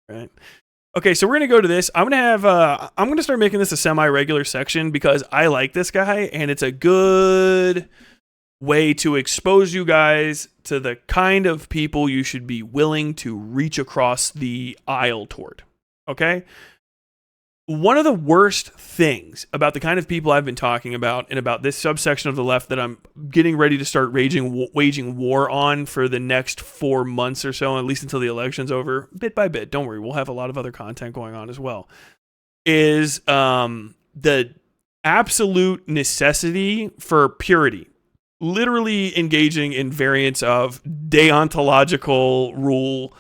Right. Okay, so we're gonna go to this. I'm gonna start making this a semi-regular section because I like this guy, and it's a good way to expose you guys to the kind of people you should be willing to reach across the aisle toward. Okay? One of the worst things about the kind of people I've been talking about and about this subsection of the left that I'm getting ready to start waging war on for the next 4 months or so, at least until the election's over, bit by bit, don't worry, we'll have a lot of other content going on as well, is the absolute necessity for purity. Literally engaging in variants of deontological rule,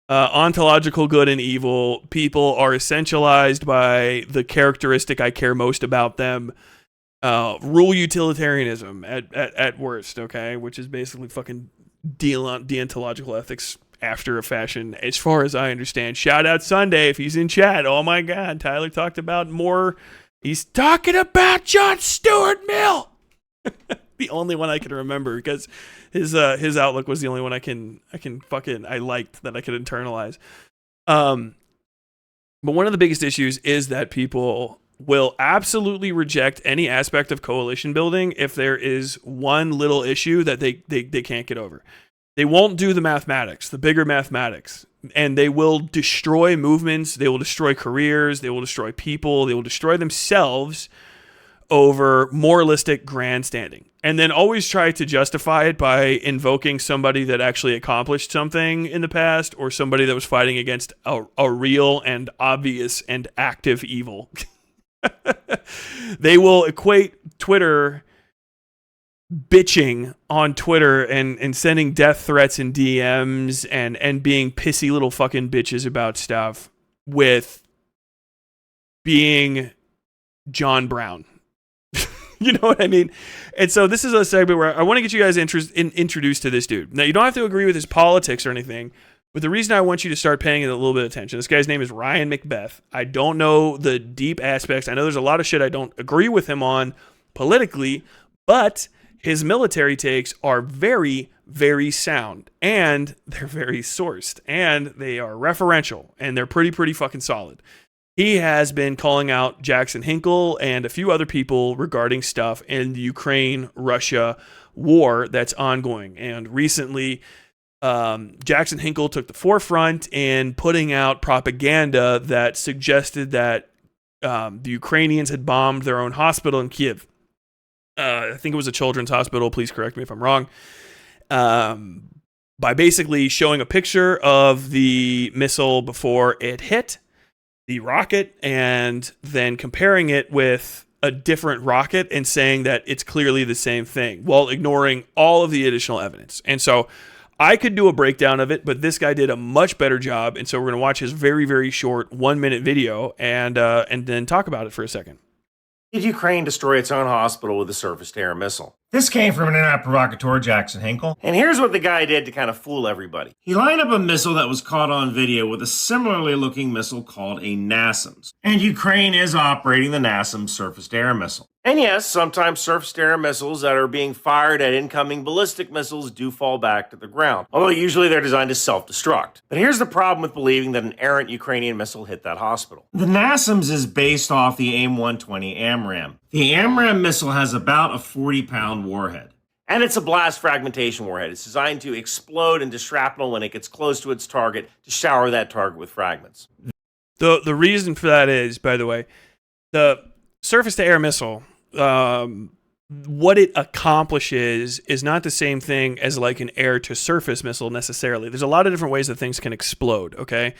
ontological good and evil. People are essentialized by the characteristic I care most about them. Rule utilitarianism at worst, okay? Which is basically fucking deontological ethics after a fashion, as far as I understand. Shout out Sunday if he's in chat. Oh my God, Tyler talked about more. He's talking about John Stuart Mill. The only one I can remember because his outlook was the only one I liked that I could internalize. But one of the biggest issues is that people will absolutely reject any aspect of coalition building if there is one little issue that they can't get over. They won't do the mathematics, the bigger mathematics, and they will destroy movements, they will destroy careers, they will destroy people, they will destroy themselves over moralistic grandstanding, and then always try to justify it by invoking somebody that actually accomplished something in the past or somebody that was fighting against a real and obvious and active evil. They will equate Twitter bitching on Twitter and sending death threats in DMs and being pissy little fucking bitches about stuff with being John Brown. You know what I mean? And so this is a segment where I want to get you guys introduced to this dude. Now, you don't have to agree with his politics or anything, but the reason I want you to start paying it a little bit of attention, this guy's name is Ryan McBeth. I don't know the deep aspects. I know there's a lot of shit I don't agree with him on politically, but his military takes are very, very sound, and they're very sourced, and they are referential, and they're pretty fucking solid. He has been calling out Jackson Hinkle and a few other people regarding stuff in the Ukraine-Russia war that's ongoing. And recently, Jackson Hinkle took the forefront in putting out propaganda that suggested that the Ukrainians had bombed their own hospital in Kiev. I think it was a children's hospital. Please correct me if I'm wrong. By basically showing a picture of the missile before it hit the rocket and then comparing it with a different rocket and saying that it's clearly the same thing while ignoring all of the additional evidence. And so I could do a breakdown of it, but this guy did a much better job. And so we're going to watch his very, very short 1-minute video and then talk about it for a second. Did Ukraine destroy its own hospital with a surface-to-air missile? This came from internet provocateur Jackson Hinkle. And here's what the guy did to kind of fool everybody. He lined up a missile that was caught on video with a similarly looking missile called a NASAMS. And Ukraine is operating the NASAMS surface-to-air missile. And yes, sometimes surface-to-air missiles that are being fired at incoming ballistic missiles do fall back to the ground, although usually they're designed to self-destruct. But here's the problem with believing that an errant Ukrainian missile hit that hospital. The NASAMS is based off the AIM-120 AMRAAM. The AMRAAM missile has about a 40-pound warhead. And it's a blast fragmentation warhead. It's designed to explode into shrapnel when it gets close to its target to shower that target with fragments. The reason for that is, by the way, the surface-to-air missile, what it accomplishes is not the same thing as like an air-to-surface missile necessarily. There's a lot of different ways that things can explode, okay?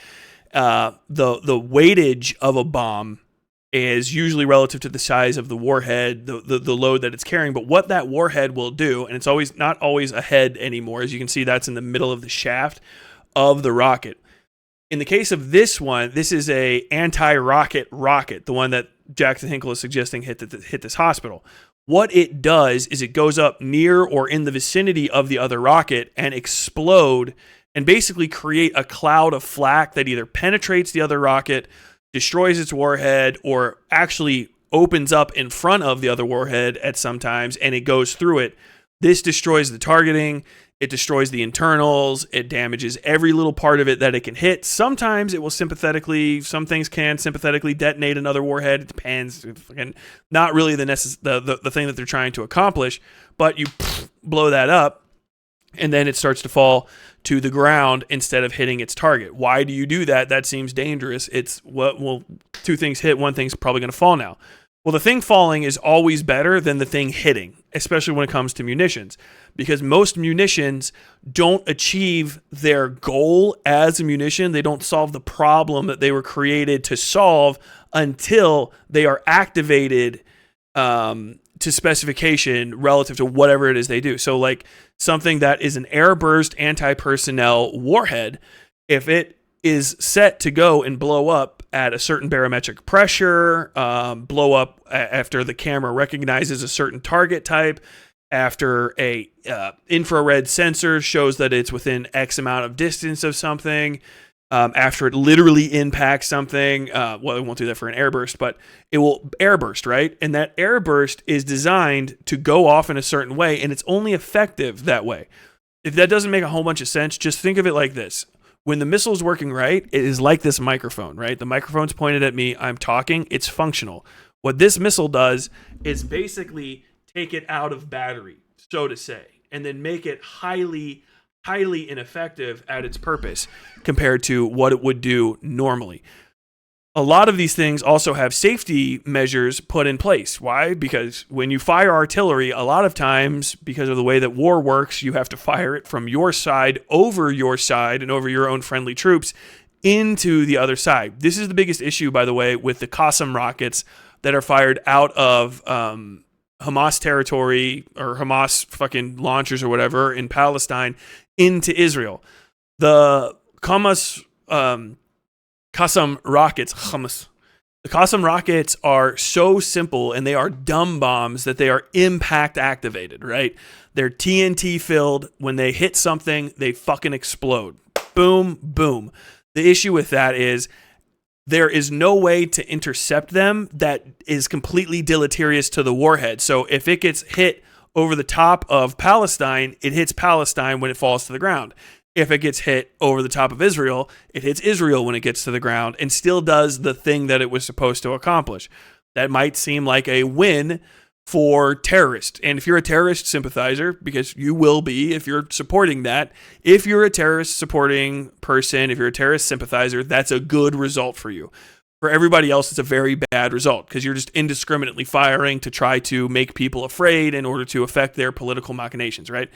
The weightage of a bomb is usually relative to the size of the warhead, the load that it's carrying. But what that warhead will do, and it's always not always a head anymore, as you can see, that's in the middle of the shaft of the rocket. In the case of this one, this is a anti-rocket rocket, the one that Jackson Hinkle is suggesting hit this hospital. What it does is it goes up near or in the vicinity of the other rocket and explode and basically create a cloud of flak that either penetrates the other rocket, destroys its warhead, or actually opens up in front of the other warhead at some times, and it goes through it. This destroys the targeting. It destroys the internals. It damages every little part of it that it can hit. Sometimes it will some things can sympathetically detonate another warhead. It depends. And not really the thing that they're trying to accomplish, but you blow that up, and then it starts to fall to the ground instead of hitting its target. Why do you do that? That seems dangerous. Two things hit, one thing's probably going to fall now. Well, the thing falling is always better than the thing hitting, especially when it comes to munitions, because most munitions don't achieve their goal as a munition. They don't solve the problem that they were created to solve until they are activated to specification relative to whatever it is they do. So like something that is an airburst anti-personnel warhead, if it is set to go and blow up at a certain barometric pressure, blow up after the camera recognizes a certain target type, after a infrared sensor shows that it's within X amount of distance of something, after it literally impacts something. Well, it won't do that for an airburst, but it will airburst, right? And that airburst is designed to go off in a certain way, and it's only effective that way. If that doesn't make a whole bunch of sense, just think of it like this. When the missile is working right, it is like this microphone, right? The microphone's pointed at me. I'm talking. It's functional. What this missile does is basically take it out of battery, so to say, and then make it highly, highly ineffective at its purpose compared to what it would do normally. A lot of these things also have safety measures put in place. Why? Because when you fire artillery, a lot of times, because of the way that war works, you have to fire it from your side and over your own friendly troops into the other side. This is the biggest issue, by the way, with the Qassam rockets that are fired out of Hamas territory or Hamas fucking launchers or whatever in Palestine into Israel. The Qassam rockets, the Qassam rockets are so simple, and they are dumb bombs that they are impact activated, right? They're TNT filled. When they hit something, they fucking explode. Boom, boom. The issue with that is there is no way to intercept them that is completely deleterious to the warhead. So if it gets hit over the top of Palestine, it hits Palestine when it falls to the ground. If it gets hit over the top of Israel, it hits Israel when it gets to the ground and still does the thing that it was supposed to accomplish. That might seem like a win for terrorists. And if you're a terrorist sympathizer, because you will be if you're supporting that, if you're a terrorist supporting person, if you're a terrorist sympathizer, that's a good result for you. For everybody else, it's a very bad result because you're just indiscriminately firing to try to make people afraid in order to affect their political machinations, right?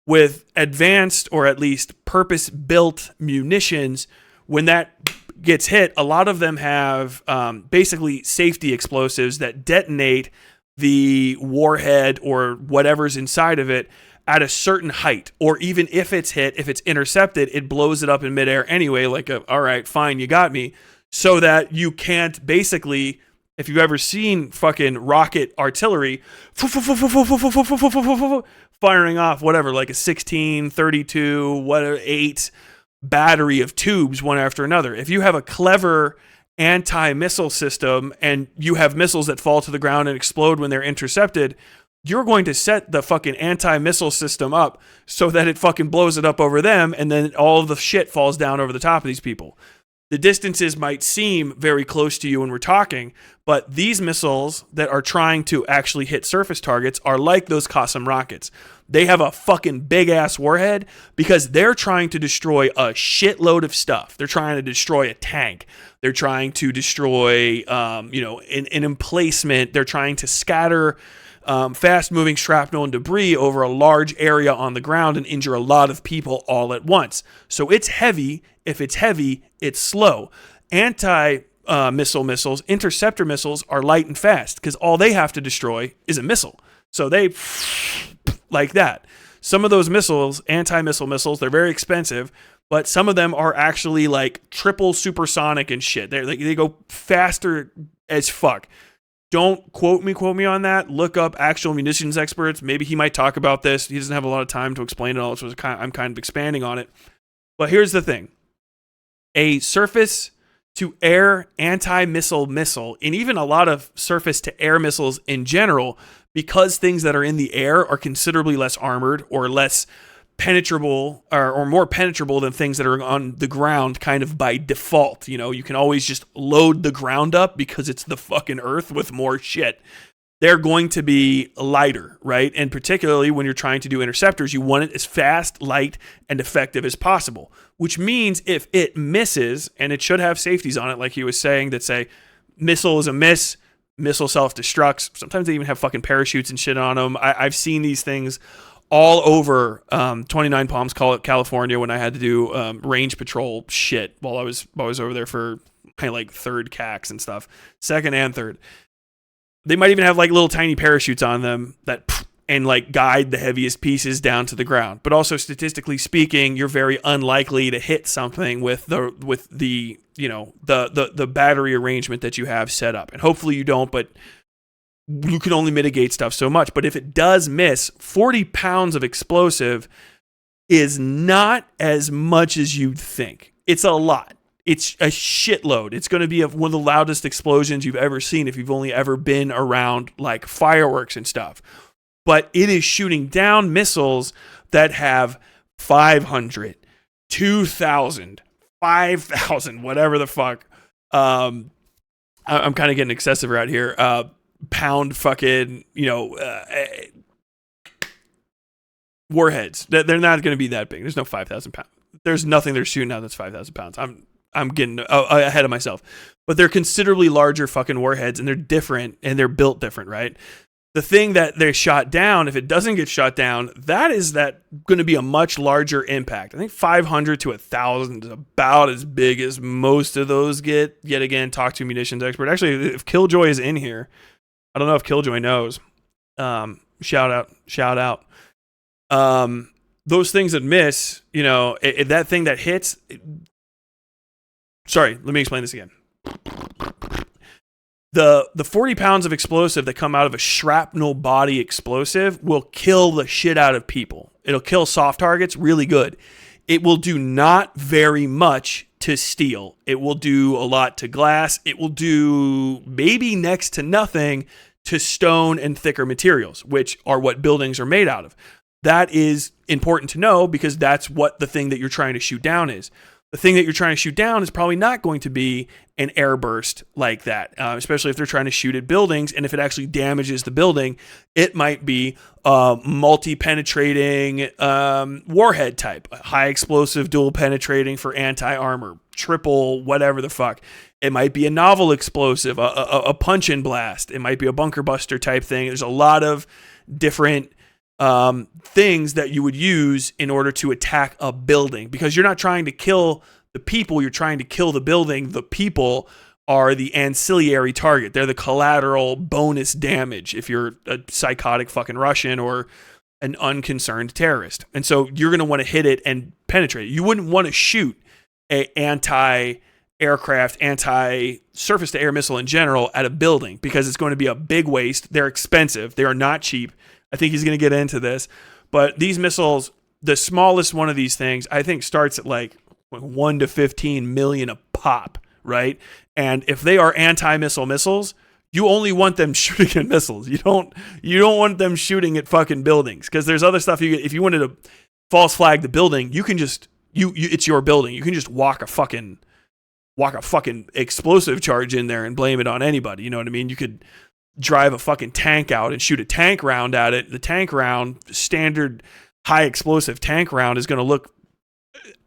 With advanced or at least purpose-built munitions, when that gets hit, a lot of them have basically safety explosives that detonate the warhead or whatever's inside of it at a certain height. Or even if it's hit, if it's intercepted, it blows it up in midair anyway, like, all right, fine, you got me. So that you can't basically, if you've ever seen fucking rocket artillery, firing off whatever, like a 16, 32, whatever, 8 battery of tubes one after another. If you have a clever anti-missile system and you have missiles that fall to the ground and explode when they're intercepted, you're going to set the fucking anti-missile system up so that it fucking blows it up over them, and then all of the shit falls down over the top of these people. The distances might seem very close to you when we're talking, but these missiles that are trying to actually hit surface targets are like those Qassam rockets. They have a fucking big-ass warhead because they're trying to destroy a shitload of stuff. They're trying to destroy a tank. They're trying to destroy, an emplacement. They're trying to scatter fast-moving shrapnel and debris over a large area on the ground and injure a lot of people all at once. So it's heavy. If it's heavy, it's slow. Anti-missile missiles, interceptor missiles, are light and fast because all they have to destroy is a missile. So they like that. Some of those missiles, anti-missile missiles, they're very expensive, but some of them are actually like triple supersonic and shit. They go faster as fuck. Don't quote me on that. Look up actual munitions experts. Maybe he might talk about this. He doesn't have a lot of time to explain it all, so I'm kind of expanding on it. But here's the thing. A surface-to-air anti-missile missile, and even a lot of surface-to-air missiles in general, because things that are in the air are considerably less armored or less penetrable or more penetrable than things that are on the ground kind of by default. You know, you can always just load the ground up because it's the fucking earth with more shit. They're going to be lighter, right? And particularly when you're trying to do interceptors, you want it as fast, light, and effective as possible, which means if it misses, and it should have safeties on it, like he was saying, that say missile is a miss, missile self-destructs. Sometimes they even have fucking parachutes and shit on them. I've seen these things all over 29 Palms, California, when I had to do range patrol shit while I was over there for my like third CACs and stuff, second and third. They might even have like little tiny parachutes on them that and like guide the heaviest pieces down to the ground. But also statistically speaking, you're very unlikely to hit something with the you know the battery arrangement that you have set up. And hopefully you don't, but you can only mitigate stuff so much. But if it does miss, 40 pounds of explosive is not as much as you'd think. It's a lot. It's a shitload. It's going to be one of the loudest explosions you've ever seen if you've only ever been around like fireworks and stuff. But it is shooting down missiles that have 500, 2,000, 5,000, whatever the fuck. I'm kind of getting excessive right here. Pound fucking, warheads. They're not going to be that big. There's no 5,000 pounds. There's nothing they're shooting out that's 5,000 pounds. I'm getting ahead of myself. But they're considerably larger fucking warheads, and they're different, and they're built different, right? The thing that they shot down, if it doesn't get shot down, that is going to be a much larger impact. I think 500 to 1,000 is about as big as most of those get. Yet again, talk to a munitions expert. Actually, if Killjoy is in here, I don't know if Killjoy knows. Shout out. Those things that miss, that thing that hits. Sorry, let me explain this again. The 40 pounds of explosive that come out of a shrapnel body explosive will kill the shit out of people. It'll kill soft targets really good. It will do not very much to steel. It will do a lot to glass. It will do maybe next to nothing to stone and thicker materials, which are what buildings are made out of. That is important to know because that's what the thing that you're trying to shoot down is. The thing that you're trying to shoot down is probably not going to be an airburst like that, especially if they're trying to shoot at buildings. And if it actually damages the building, it might be multi-penetrating warhead type, high explosive, dual penetrating for anti-armor, triple, whatever the fuck. It might be a novel explosive, a punch and blast. It might be a bunker buster type thing. There's a lot of different things that you would use in order to attack a building, because you're not trying to kill the people, you're trying to kill the building. The people are the ancillary target. They're the collateral bonus damage if you're a psychotic fucking Russian or an unconcerned terrorist. And so you're going to want to hit it and penetrate it. You wouldn't want to shoot a anti-aircraft, anti-surface-to-air missile in general at a building because it's going to be a big waste. They're expensive. They are not cheap. I think he's going to get into this, but these missiles, the smallest one of these things, I think starts at like 1 to 15 million a pop, right? And if they are anti-missile missiles, you only want them shooting at missiles. You don't want them shooting at fucking buildings, because there's other stuff you get. If you wanted to false flag the building, you can just it's your building. You can just walk a fucking explosive charge in there and blame it on anybody. You know what I mean? You could drive a fucking tank out and shoot a tank round at it. The tank round, standard high explosive tank round, is going to look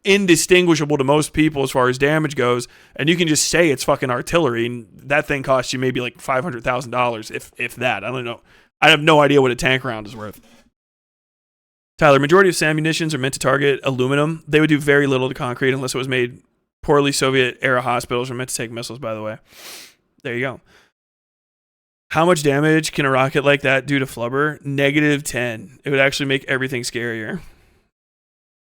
indistinguishable to most people as far as damage goes, and you can just say it's fucking artillery, and that thing costs you maybe like $500,000 if that. I don't know. I have no idea what a tank round is worth. Tyler, majority of SAM munitions are meant to target aluminum. They would do very little to concrete unless it was made poorly. Soviet era hospitals are meant to take missiles, by the way. There you go. How much damage can a rocket like that do to flubber? -10. It would actually make everything scarier.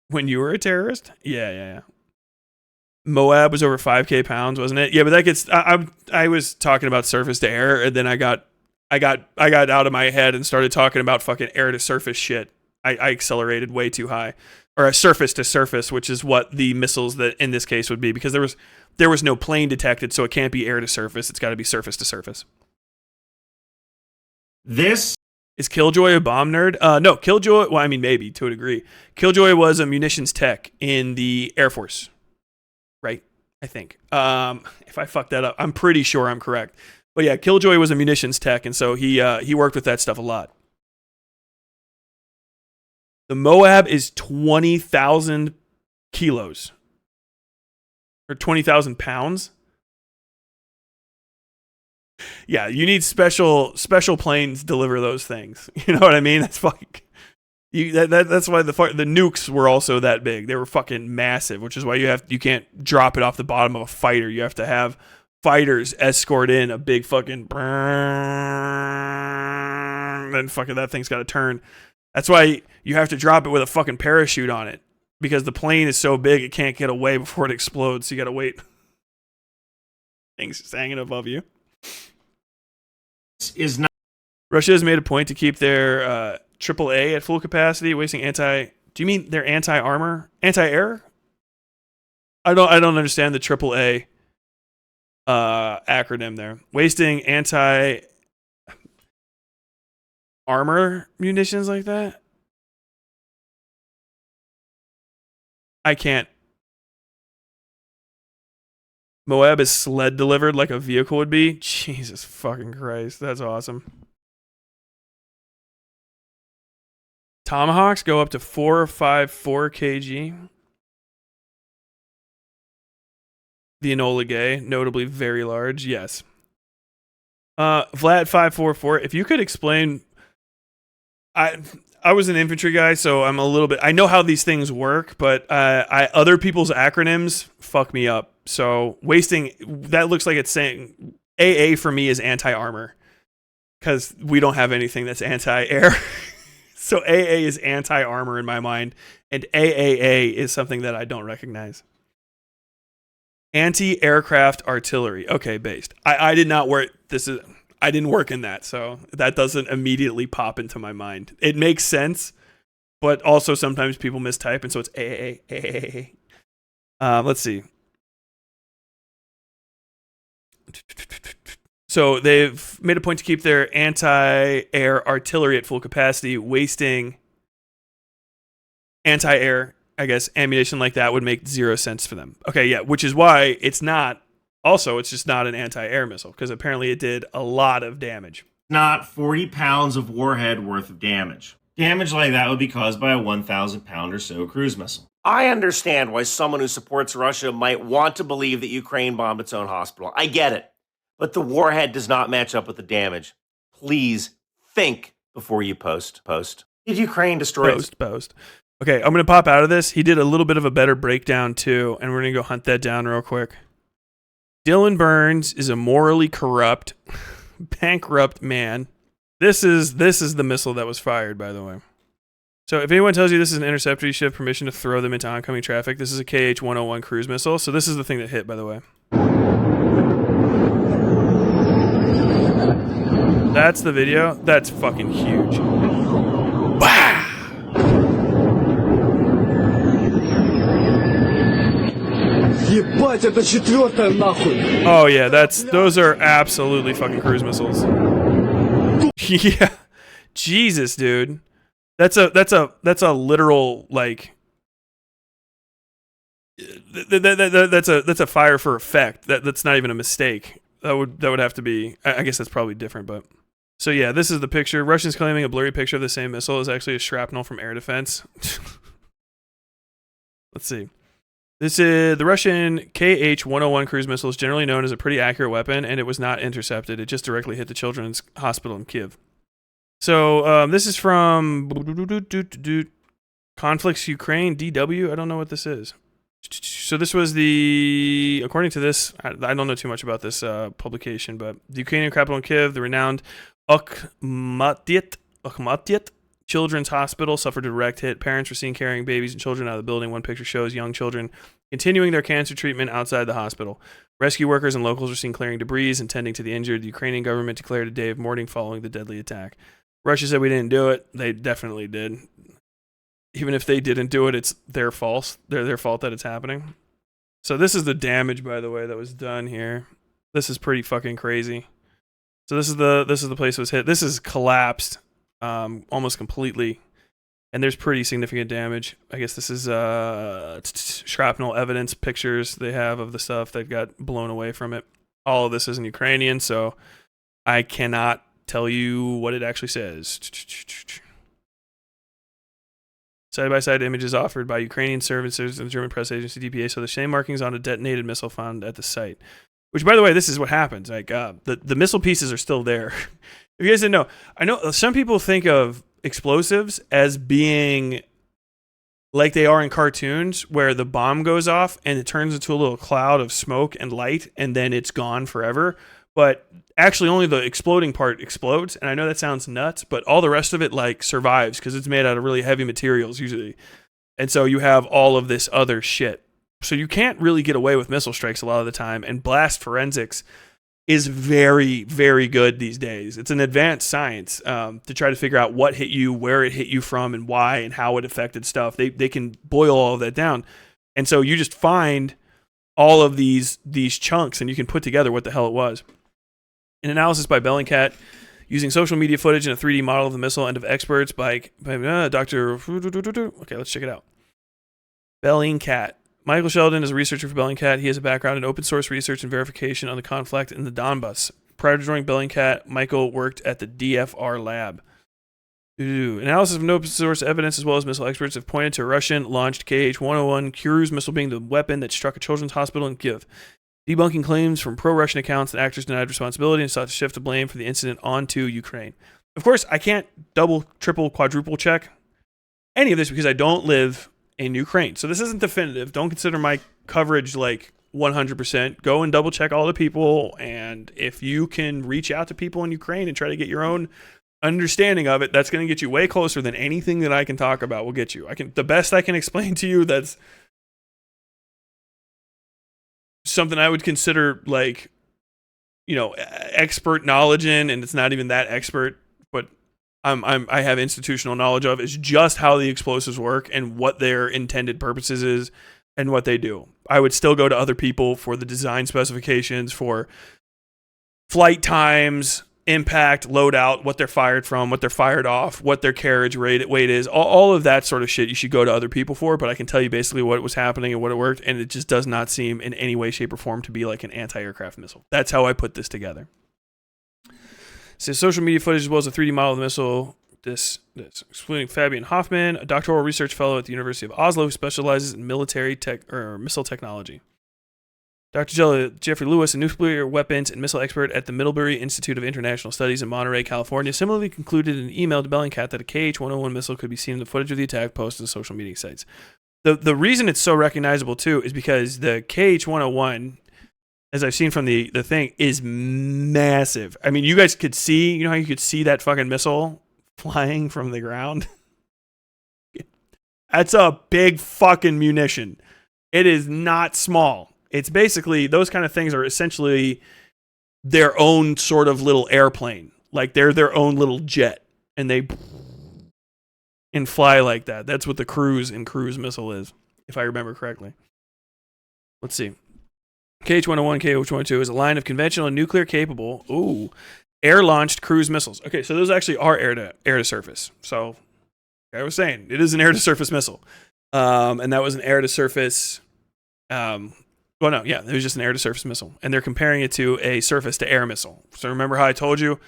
When you were a terrorist? Yeah. Moab was over 5K pounds, wasn't it? Yeah, but that gets. I was talking about surface to air, and then I got out of my head and started talking about fucking air to surface shit. I accelerated way too high, or a surface to surface, which is what the missiles that in this case would be, because there was no plane detected, so it can't be air to surface. It's got to be surface to surface. This Is Killjoy a bomb nerd? No, Killjoy, well, I mean, maybe to a degree. Killjoy was a munitions tech in the Air Force, right? I think. If I fucked that up, I'm pretty sure I'm correct. But yeah, Killjoy was a munitions tech, and so he worked with that stuff a lot. The Moab is 20,000 kilos. Or 20,000 pounds. Yeah, you need special planes deliver those things. You know what I mean? That's fucking. That's why the nukes were also that big. They were fucking massive, which is why you can't drop it off the bottom of a fighter. You have to have fighters escort in a big fucking. Then fucking that thing's got to turn. That's why you have to drop it with a fucking parachute on it, because the plane is so big it can't get away before it explodes. So you got to wait. Things just hanging above you. Is not. Russia has made a point to keep their AAA at full capacity, wasting do you mean their anti-armor? Anti-air? I don't understand the AAA acronym there. Wasting anti-armor munitions like that? I can't. Moab is sled delivered like a vehicle would be? Jesus fucking Christ. That's awesome. Tomahawks go up to 454 kg. The Enola Gay, notably very large. Yes. Vlad544, if you could explain... I was an infantry guy, so I'm a little bit... I know how these things work, but other people's acronyms fuck me up. So wasting... That looks like it's saying... AA for me is anti-armor. Because we don't have anything that's anti-air. So AA is anti-armor in my mind. And AAA is something that I don't recognize. Anti-aircraft artillery. Okay, based. I did not work... I didn't work in that, so that doesn't immediately pop into my mind. It makes sense, but also sometimes people mistype, and so it's AAA. Let's see. So they've made a point to keep their anti-air artillery at full capacity, wasting anti-air, I guess, ammunition like that would make zero sense for them. Okay, yeah, which is why it's not. Also, it's just not an anti-air missile, because apparently it did a lot of damage. Not 40 pounds of warhead worth of damage. Damage like that would be caused by a 1,000 pound or so cruise missile. I understand why someone who supports Russia might want to believe that Ukraine bombed its own hospital. I get it. But the warhead does not match up with the damage. Please think before you post. Did Ukraine destroy Post. Okay, I'm going to pop out of this. He did a little bit of a better breakdown, too, and we're going to go hunt that down real quick. Dylan Burns is a morally corrupt, bankrupt man. This is the missile that was fired, by the way. So if anyone tells you this is an interceptor, you should have permission to throw them into oncoming traffic. This is a KH-101 cruise missile. So this is the thing that hit, by the way. That's the video. That's fucking huge. Wow! Oh yeah, those are absolutely fucking cruise missiles. Yeah, Jesus, dude, that's a literal like. That's a fire for effect. That's not even a mistake. That would have to be. I guess that's probably different, but. So yeah, this is the picture. Russians claiming a blurry picture of the same missile is actually a shrapnel from air defense. Let's see. This is the Russian KH-101 cruise missile is generally known as a pretty accurate weapon, and it was not intercepted. It just directly hit the children's hospital in Kiev. So this is from Conflicts Ukraine, DW. I don't know what this is. So this was according to this, I don't know too much about this publication, but the Ukrainian capital in Kiev, the renowned Akhmatyet Children's Hospital suffered a direct hit. Parents were seen carrying babies and children out of the building. One picture shows young children continuing their cancer treatment outside the hospital. Rescue workers and locals were seen clearing debris and tending to the injured. The Ukrainian government declared a day of mourning following the deadly attack. Russia said we didn't do it. They definitely did. Even if they didn't do it, it's their fault. Their fault that it's happening. So this is the damage, by the way, that was done here. This is pretty fucking crazy. So this is the place that was hit. This is collapsed. almost completely. And there's pretty significant damage. I guess this is shrapnel evidence pictures they have of the stuff that got blown away from it. All of this is in Ukrainian, so I cannot tell you what it actually says. Side-by-side images offered by Ukrainian services and the German press agency DPA show the same markings on a detonated missile found at the site. Which, by the way, this is what happens. Like the missile pieces are still there. If you guys didn't know, I know some people think of explosives as being like they are in cartoons where the bomb goes off and it turns into a little cloud of smoke and light and then it's gone forever. But actually only the exploding part explodes. And I know that sounds nuts, but all the rest of it like survives because it's made out of really heavy materials usually. And so you have all of this other shit. So you can't really get away with missile strikes a lot of the time. And blast forensics is very, very good these days. It's an advanced science to try to figure out what hit you, where it hit you from, and why, and how it affected stuff. They can boil all of that down. And so you just find all of these chunks, and you can put together what the hell it was. An analysis by Bellingcat using social media footage and a 3D model of the missile and of experts by Dr. Okay, let's check it out. Bellingcat. Michael Sheldon is a researcher for Bellingcat. He has a background in open source research and verification on the conflict in the Donbas. Prior to joining Bellingcat, Michael worked at the DFR lab. Analysis of open source evidence as well as missile experts have pointed to a Russian-launched KH-101 cruise missile being the weapon that struck a children's hospital in Kyiv. Debunking claims from pro-Russian accounts that actors denied responsibility and sought to shift the blame for the incident onto Ukraine. Of course, I can't double, triple, quadruple check any of this because I don't live in Ukraine. So this isn't definitive. Don't consider my coverage like 100%. Go and double check all the people. And if you can reach out to people in Ukraine and try to get your own understanding of it, that's going to get you way closer than anything that I can talk about will get you. The best I can explain to you that's something I would consider like, expert knowledge in, and it's not even that expert, but I have institutional knowledge of is just how the explosives work and what their intended purposes is and what they do. I would still go to other people for the design specifications, for flight times, impact, loadout, what they're fired from, what they're fired off, what their carriage weight is, all of that sort of shit you should go to other people for, but I can tell you basically what was happening and what it worked, and it just does not seem in any way, shape, or form to be like an anti-aircraft missile. That's how I put this together. So social media footage as well as a 3D model of the missile, this excluding Fabian Hoffman, a doctoral research fellow at the University of Oslo who specializes in military missile technology. Dr. Jeffrey Lewis, a nuclear weapons and missile expert at the Middlebury Institute of International Studies in Monterey, California, similarly concluded in an email to Bellingcat that a KH-101 missile could be seen in the footage of the attack posted to social media sites. The reason it's so recognizable, too, is because the KH-101, as I've seen from the thing, is massive. I mean, you guys could see, how you could see that fucking missile flying from the ground? That's a big fucking munition. It is not small. It's basically, those kind of things are essentially their own sort of little airplane. Like they're their own little jet. And they fly like that. That's what the cruise missile is, if I remember correctly. Let's see. KH-101, KH-102 is a line of conventional and nuclear-capable, air-launched cruise missiles. Okay, so those actually are air-to-surface. So, like I was saying, it is an air-to-surface missile. And that was an air-to-surface... it was just an air-to-surface missile. And they're comparing it to a surface-to-air missile. So remember how I told you?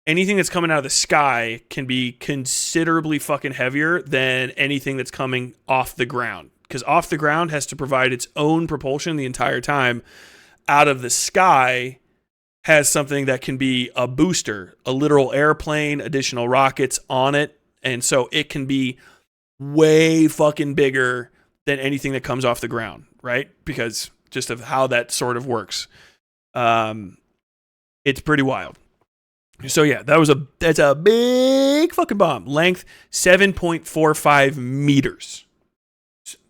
Anything that's coming out of the sky can be considerably fucking heavier than anything that's coming off the ground. Because off the ground has to provide its own propulsion the entire time. Out of the sky has something that can be a booster, a literal airplane, additional rockets on it. And so it can be way fucking bigger than anything that comes off the ground, right? Because just of how that sort of works. It's pretty wild. So yeah, that's a big fucking bomb. Length 7.45 meters.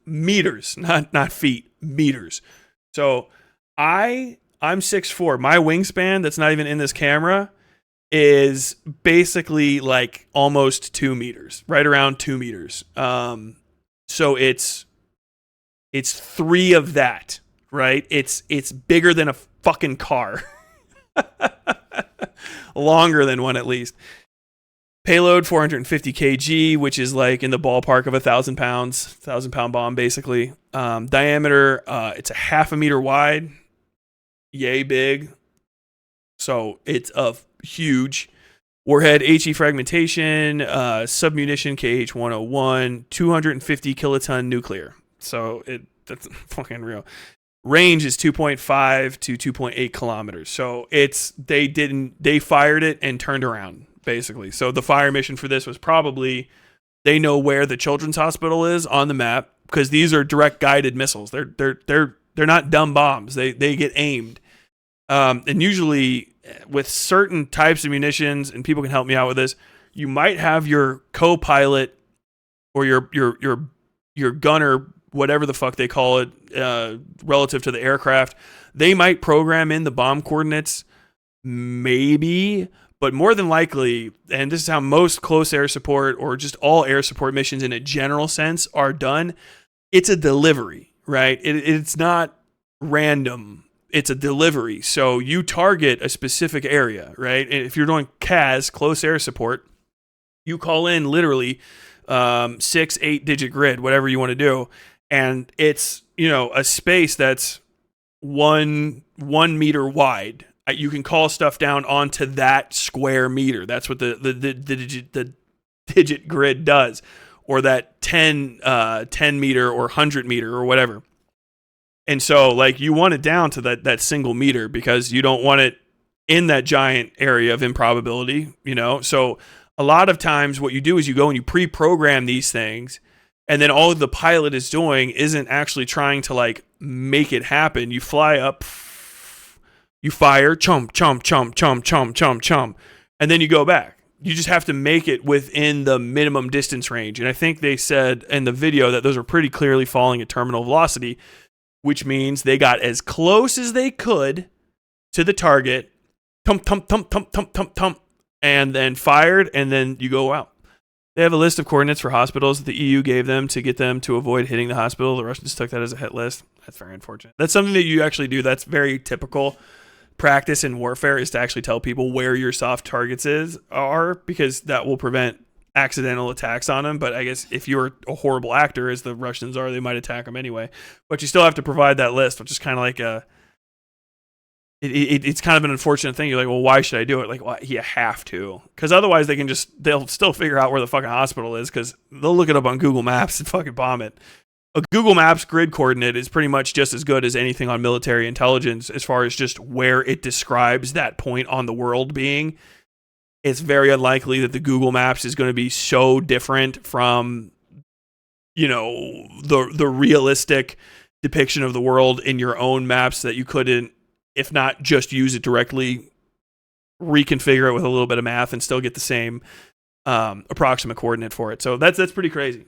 Meters, not feet, meters. So I'm 6'4". My wingspan that's not even in this camera is basically like almost 2 meters, right around 2 meters. So it's 3 of that, right? It's bigger than a fucking car. Longer than one at least. Payload 450 kg, which is like in the ballpark of 1,000 pounds, 1,000-pound bomb basically. Diameter, it's a half a meter wide, yay big. So it's huge. Warhead HE fragmentation, submunition KH-101, 250 kiloton nuclear. So that's fucking real. Range is 2.5 to 2.8 kilometers. So they fired it and turned around basically. So the fire mission for this was probably they know where the children's hospital is on the map because these are direct guided missiles. They're not dumb bombs. They get aimed. And usually with certain types of munitions, and people can help me out with this, you might have your co-pilot or your gunner, whatever the fuck they call it, relative to the aircraft. They might program in the bomb coordinates, maybe, but more than likely, and this is how most close air support or just all air support missions in a general sense are done, it's a delivery, right? It's not random. It's a delivery. So you target a specific area, right? And if you're doing CAS, close air support, you call in literally 6-8 digit grid, whatever you want to do. And it's, a space that's 1 meter wide. You can call stuff down onto that square meter. That's what the digit grid does, or that 10 meter or 100 meter or whatever. And so, like, you want it down to that single meter because you don't want it in that giant area of improbability, So a lot of times what you do is you go and you pre-program these things, and then all the pilot is doing isn't actually trying to, like, make it happen. You fly up, you fire, chomp, chomp, chomp, chomp, chomp, chomp, chomp, and then you go back. You just have to make it within the minimum distance range. And I think they said in the video that those are pretty clearly falling at terminal velocity, which means they got as close as they could to the target, thump, thump, thump, thump, thump, thump, thump, and then fired, and then you go out. They have a list of coordinates for hospitals that the EU gave them to get them to avoid hitting the hospital. The Russians took that as a hit list. That's very unfortunate. That's something that you actually do. That's very typical practice in warfare, is to actually tell people where your soft targets are, because that will prevent accidental attacks on them. But I guess if you're a horrible actor, as the Russians are, they might attack them anyway. But you still have to provide that list, which is kind of like it's kind of an unfortunate thing. You're like, well, why should I do it? Like, well, you have to, because otherwise they'll still figure out where the fucking hospital is, because they'll look it up on Google Maps and fucking bomb it. A Google Maps grid coordinate is pretty much just as good as anything on military intelligence as far as just where it describes that point on the world being. It's very unlikely that the Google Maps is going to be so different from, the realistic depiction of the world in your own maps that you couldn't, if not just use it directly, reconfigure it with a little bit of math and still get the same approximate coordinate for it. So that's pretty crazy.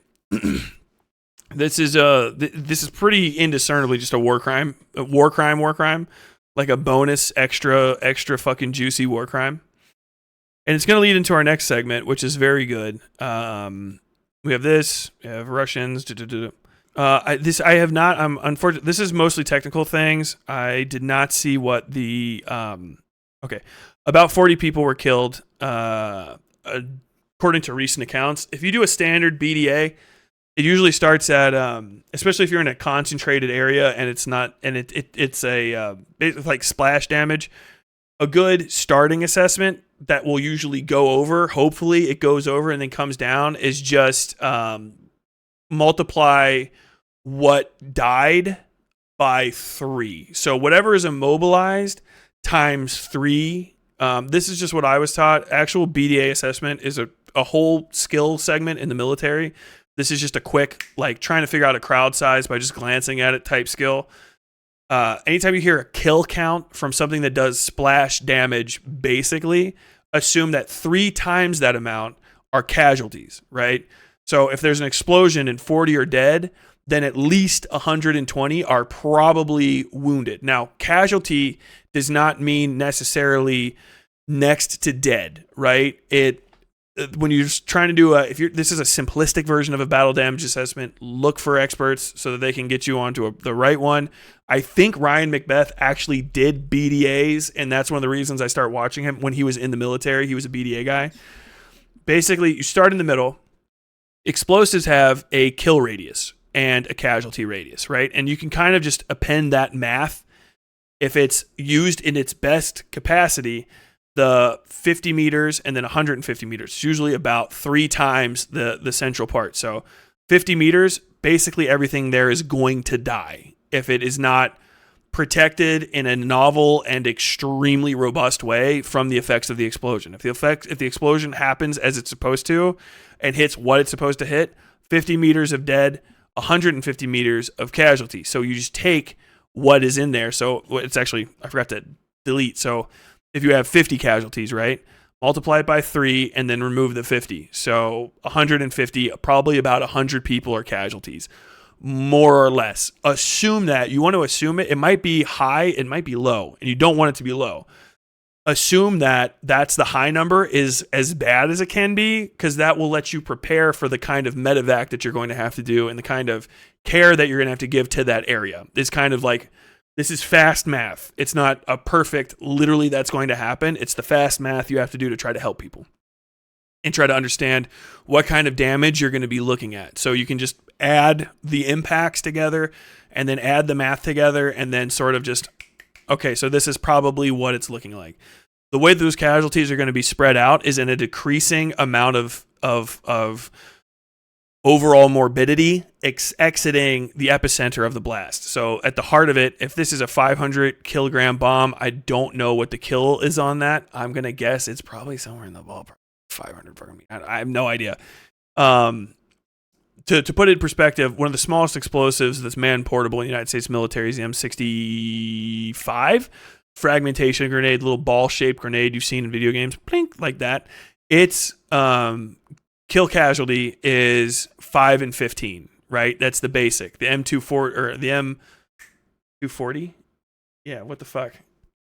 This is pretty indiscernibly just a war crime, like a bonus extra fucking juicy war crime. And it's going to lead into our next segment, which is very good. We have this. We have Russians. I have not. I'm unfortunate. This is mostly technical things. I did not see what the. Okay, about 40 people were killed, according to recent accounts. If you do a standard BDA, it usually starts at, especially if you're in a concentrated area and it's not, and it's like splash damage. A good starting assessment that will usually go over, hopefully it goes over and then comes down, is just multiply what died by 3. So whatever is immobilized times 3. This is just what I was taught. Actual BDA assessment is a whole skill segment in the military. This is just a quick, like, trying to figure out a crowd size by just glancing at it type skill. Anytime you hear a kill count from something that does splash damage, basically assume that 3 times that amount are casualties, right? So if there's an explosion and 40 are dead, then at least 120 are probably wounded. Now, casualty does not mean necessarily next to dead, right? When you're trying to do this is a simplistic version of a battle damage assessment, look for experts so that they can get you onto the right one. I think Ryan McBeth actually did BDAs, and that's one of the reasons I started watching him. When he was in the military, he was a BDA guy. basically you start in the middle. Explosives have a kill radius and a casualty radius, right? And you can kind of just append that math. If it's used in its best capacity, the 50 meters and then 150 meters, it's usually about 3 times the central part. So 50 meters, basically everything there is going to die if it is not protected in a novel and extremely robust way from the effects of the explosion. If the explosion happens as it's supposed to and hits what it's supposed to hit, 50 meters of dead, 150 meters of casualty. So you just take what is in there. So it's actually, I forgot to delete. So if you have 50 casualties, right? Multiply it by 3 and then remove the 50. So 150, probably about 100 people are casualties, more or less. Assume that. You want to assume it. It might be high, it might be low, and you don't want it to be low. Assume that that's the high number is as bad as it can be, because that will let you prepare for the kind of medevac that you're going to have to do and the kind of care that you're going to have to give to that area. It's kind of like, this is fast math. It's not a perfect, literally that's going to happen. It's the fast math you have to do to try to help people and try to understand what kind of damage you're going to be looking at. So you can just add the impacts together and then add the math together and then sort of just, okay, so this is probably what it's looking like. The way those casualties are going to be spread out is in a decreasing amount of overall morbidity exiting the epicenter of the blast. So at the heart of it, if this is a 500 kilogram bomb, I don't know what the kill is on that. I'm going to guess it's probably somewhere in the ballpark. 500 for me. I have no idea. To put it in perspective, one of the smallest explosives that's man-portable in the United States military is the M65 fragmentation grenade, little ball-shaped grenade you've seen in video games, plink, like that. Its kill casualty is 5 and 15, right? That's the basic. The M240 or the M240? Yeah, what the fuck?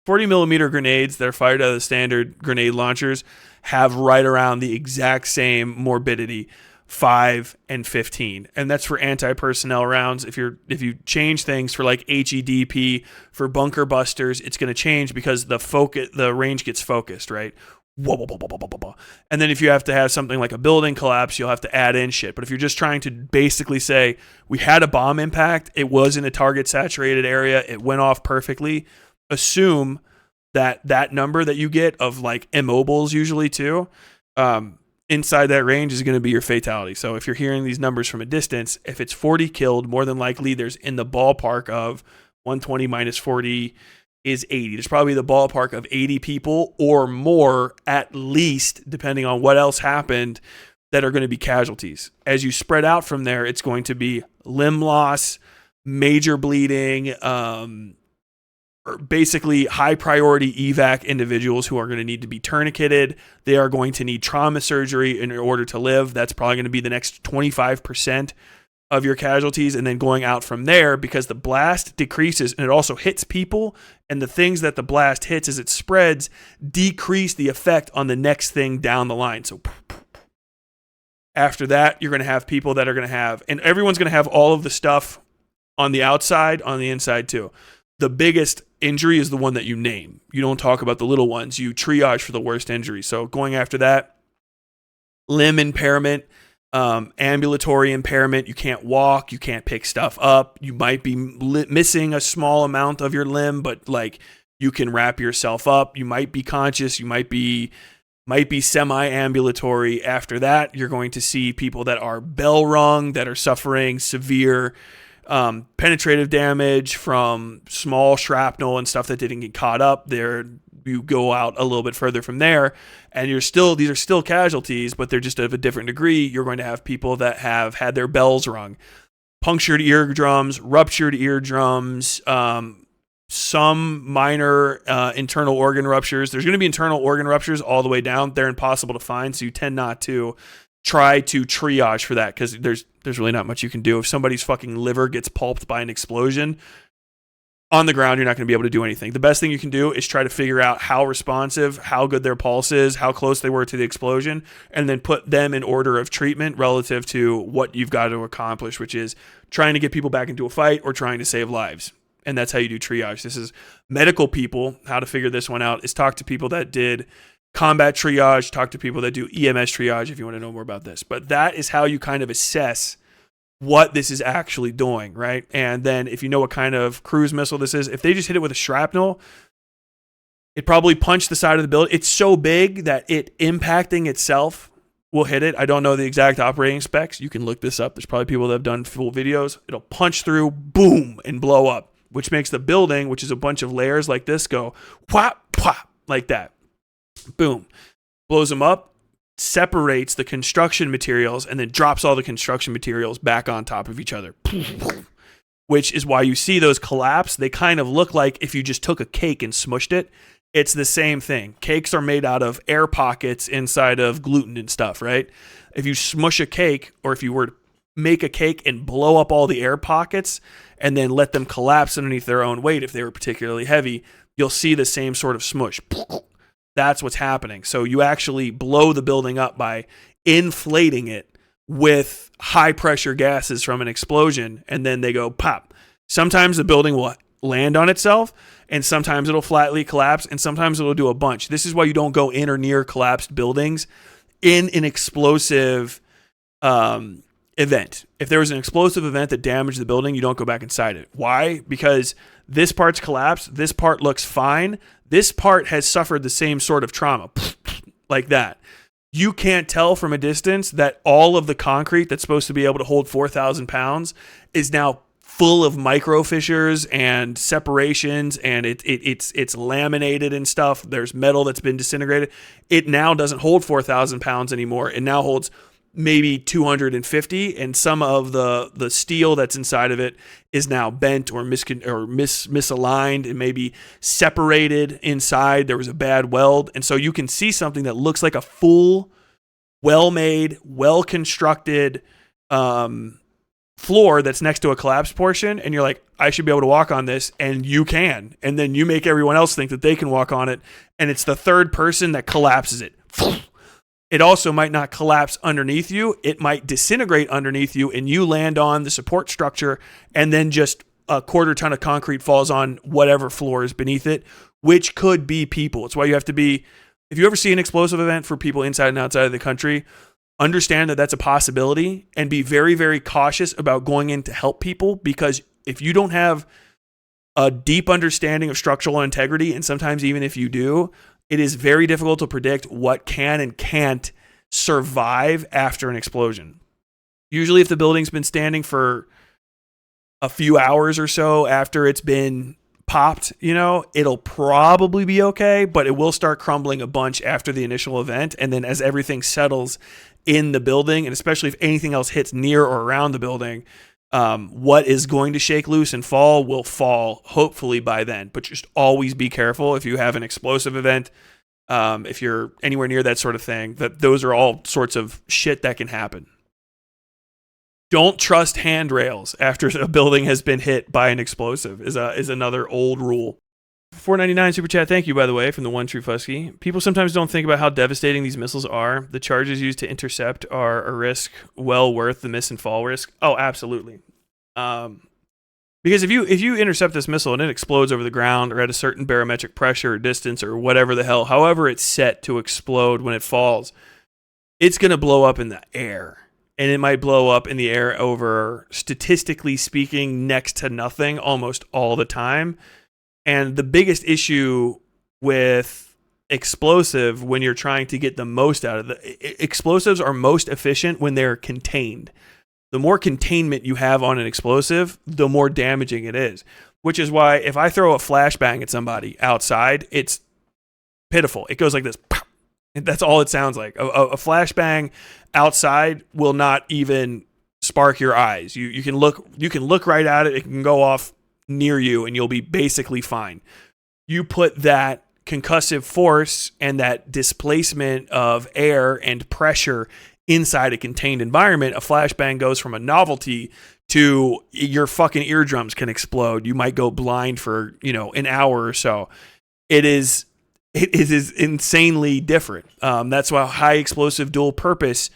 40 millimeter grenades that are fired out of the standard grenade launchers have right around the exact same morbidity, 5 and 15. And that's for anti-personnel rounds. If you change things for like HEDP, for bunker busters, it's going to change because the range gets focused, right? And then if you have to have something like a building collapse, you'll have to add in shit. But if you're just trying to basically say, we had a bomb impact, it was in a target saturated area, it went off perfectly, assume that number that you get of like immobiles usually too, inside that range is going to be your fatality. So if you're hearing these numbers from a distance, if it's 40 killed, more than likely there's in the ballpark of 120 minus 40 is 80. There's probably the ballpark of 80 people or more at least, depending on what else happened, that are going to be casualties. As you spread out from there, it's going to be limb loss, major bleeding, basically high priority evac individuals who are going to need to be tourniqueted. They are going to need trauma surgery in order to live. That's probably going to be the next 25% of your casualties. And then going out from there, because the blast decreases and it also hits people, and the things that the blast hits as it spreads decrease the effect on the next thing down the line. So after that, you're going to have people that are going to have, and everyone's going to have all of the stuff on the outside, on the inside too. The biggest injury is the one that you name. You don't talk about the little ones. You triage for the worst injury. So going after that, limb impairment, ambulatory impairment. You can't walk. You can't pick stuff up. You might be missing a small amount of your limb, but like you can wrap yourself up. You might be conscious. You might be semi-ambulatory. After that, you're going to see people that are bell rung, that are suffering severe penetrative damage from small shrapnel and stuff that didn't get caught up there. You go out a little bit further from there, and these are still casualties, but they're just of a different degree. You're going to have people that have had their bells rung, punctured eardrums, ruptured eardrums, some minor internal organ ruptures. There's going to be internal organ ruptures all the way down. They're impossible to find, so you tend not to try to triage for that, because there's really not much you can do. If somebody's fucking liver gets pulped by an explosion on the ground, you're not going to be able to do anything. The best thing you can do is try to figure out how responsive, how good their pulse is, how close they were to the explosion, and then put them in order of treatment relative to what you've got to accomplish, which is trying to get people back into a fight or trying to save lives. And that's how you do triage. This is medical people. How to figure this one out is talk to people that did combat triage, talk to people that do EMS triage if you want to know more about this. But that is how you kind of assess what this is actually doing, right? And then if you know what kind of cruise missile this is, if they just hit it with a shrapnel, it probably punched the side of the building. It's so big that it impacting itself will hit it. I don't know the exact operating specs. You can look this up. There's probably people that have done full videos. It'll punch through, boom, and blow up, which makes the building, which is a bunch of layers like this, go whap, whap, like that. Boom. Blows them up, separates the construction materials, and then drops all the construction materials back on top of each other. Which is why you see those collapse. They kind of look like if you just took a cake and smushed it. It's the same thing. Cakes are made out of air pockets inside of gluten and stuff, right? If you smush a cake, or if you were to make a cake and blow up all the air pockets and then let them collapse underneath their own weight, if they were particularly heavy, you'll see the same sort of smush. That's what's happening. So you actually blow the building up by inflating it with high pressure gases from an explosion, and then they go pop. Sometimes the building will land on itself, and sometimes it'll flatly collapse, and sometimes it'll do a bunch. This is why you don't go in or near collapsed buildings in an explosive event. If there was an explosive event that damaged the building, you don't go back inside it. Why? Because this part's collapsed. This part looks fine. This part has suffered the same sort of trauma, like that. You can't tell from a distance that all of the concrete that's supposed to be able to hold 4,000 pounds is now full of micro fissures and separations, and it's laminated and stuff. There's metal that's been disintegrated. It now doesn't hold 4,000 pounds anymore. It now holds maybe 250, and some of the steel that's inside of it is now bent or misaligned and maybe separated inside. There was a bad weld, and so you can see something that looks like a full, well-made, well-constructed floor that's next to a collapsed portion, and you're like, I should be able to walk on this, and you can, and then you make everyone else think that they can walk on it, and it's the third person that collapses it. It also might not collapse underneath you. It might disintegrate underneath you, and you land on the support structure, and then just a quarter ton of concrete falls on whatever floor is beneath it, which could be people. It's why you have to be, if you ever see an explosive event for people inside and outside of the country, understand that that's a possibility, and be very, very cautious about going in to help people, because if you don't have a deep understanding of structural integrity, and sometimes even if you do, it is very difficult to predict what can and can't survive after an explosion. Usually if the building's been standing for a few hours or so after it's been popped, it'll probably be okay, but it will start crumbling a bunch after the initial event. And then as everything settles in the building, and especially if anything else hits near or around the building, what is going to shake loose and fall will fall hopefully by then. But just always be careful if you have an explosive event, if you're anywhere near that sort of thing, that those are all sorts of shit that can happen. Don't trust handrails after a building has been hit by an explosive is another old rule. $4.99 super chat, thank you, by the way, from the One True Fusky. People sometimes don't think about how devastating these missiles are. The charges used to intercept are a risk well worth the miss and fall risk. Oh, absolutely. Because if you intercept this missile and it explodes over the ground or at a certain barometric pressure or distance or whatever the hell, however it's set to explode when it falls, it's going to blow up in the air. And it might blow up in the air over, statistically speaking, next to nothing almost all the time. And the biggest issue with explosive, when you're trying to get the most out of the explosives, are most efficient when they're contained. The more containment you have on an explosive, the more damaging it is. Which is why if I throw a flashbang at somebody outside, it's pitiful. It goes like this. That's all it sounds like. A flashbang outside will not even spark your eyes. You can look right at it. It can go off near you and you'll be basically fine. You put that concussive force and that displacement of air and pressure inside a contained environment, a flashbang goes from a novelty to your fucking eardrums can explode. You might go blind for, an hour or so. It is insanely different. That's why high explosive dual purpose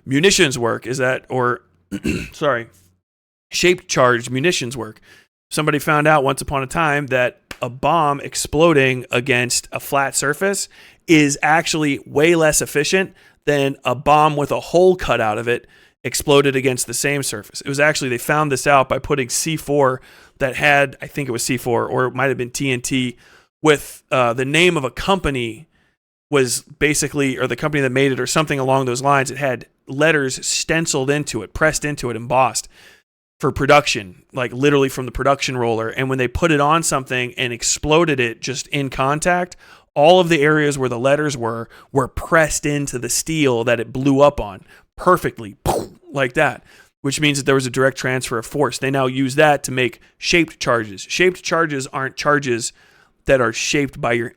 munitions work shaped charged munitions work. Somebody found out once upon a time that a bomb exploding against a flat surface is actually way less efficient than a bomb with a hole cut out of it exploded against the same surface. It was actually, they found this out by putting C4 that had, I think it was C4 or it might have been TNT with the name of a company was basically, or the company that made it or something along those lines. It had letters stenciled into it, pressed into it, embossed for production, like literally from the production roller. And when they put it on something and exploded it just in contact, all of the areas where the letters were pressed into the steel that it blew up on perfectly, like that, which means that there was a direct transfer of force. They now use that to make shaped charges. Shaped charges aren't charges that are shaped by your...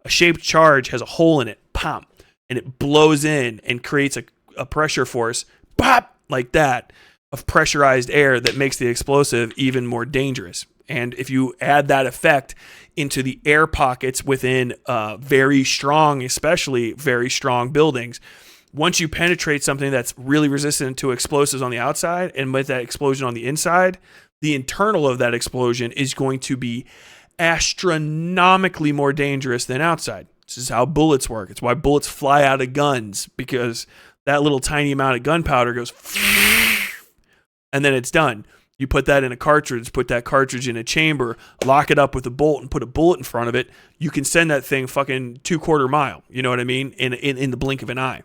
A shaped charge has a hole in it, pop, and it blows in and creates a pressure force, pop, like that, of pressurized air that makes the explosive even more dangerous. And if you add that effect into the air pockets within very strong, especially very strong buildings, once you penetrate something that's really resistant to explosives on the outside and with that explosion on the inside, the internal of that explosion is going to be astronomically more dangerous than outside. This is how bullets work. It's why bullets fly out of guns, because that little tiny amount of gunpowder goes and then it's done. You put that in a cartridge, put that cartridge in a chamber, lock it up with a bolt and put a bullet in front of it. You can send that thing fucking 2/4 mile. You know what I mean? In the blink of an eye.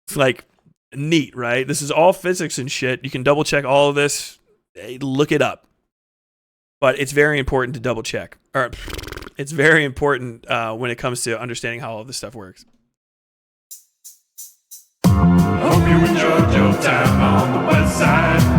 It's like neat, right? This is all physics and shit. You can double check all of this. Look it up. But it's very important to double check. Or it's very important when it comes to understanding how all this stuff works. Hope you enjoyed your time on the Westside.